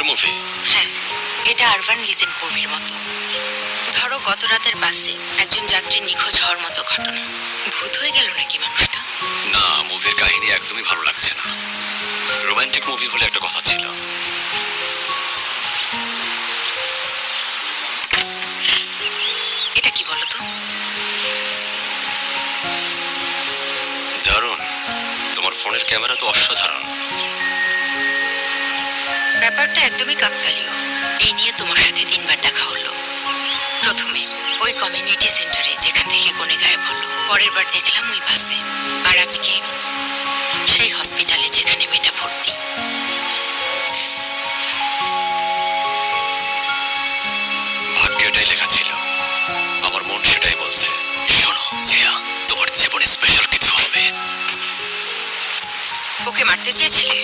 Movie? হ্যাঁ, এটা urban legend মুভির মতো। ধরো গত রাতের বাসে একজন যাত্রী নিখোঁজ হওয়ার মতো ঘটনা। ভূত হয়ে গেল নাকি মানুষটা? না, মুভির কাহিনী একদমই ভালো লাগছে না। রোমান্টিক মুভি হলে একটা কথা ছিল। এটা কি বলো তো? দারুণ, তোমার ফোনের ক্যামেরা তো অসাধারণ। ব্যাপারটা একদমই কাকতালীয়। এই নিয়ে তোমার সাথে 3 বার দেখা হলো। প্রথমে ওই কমিউনিটি সেন্টারে যেখান থেকে কোণে গায়েব হলো, পরের বার দেখলাম ওই বাসে, আর আজকে সেই হসপিটালে যেখানে মেয়েটা ভর্তি। ভাগ্যে এটাই লেখা ছিল, আমার মন সেটাই বলছে। শোনো জিয়া, তোমার জীবনে স্পেশাল কিছু হবে। ওকে মারতে চেয়েছিলে?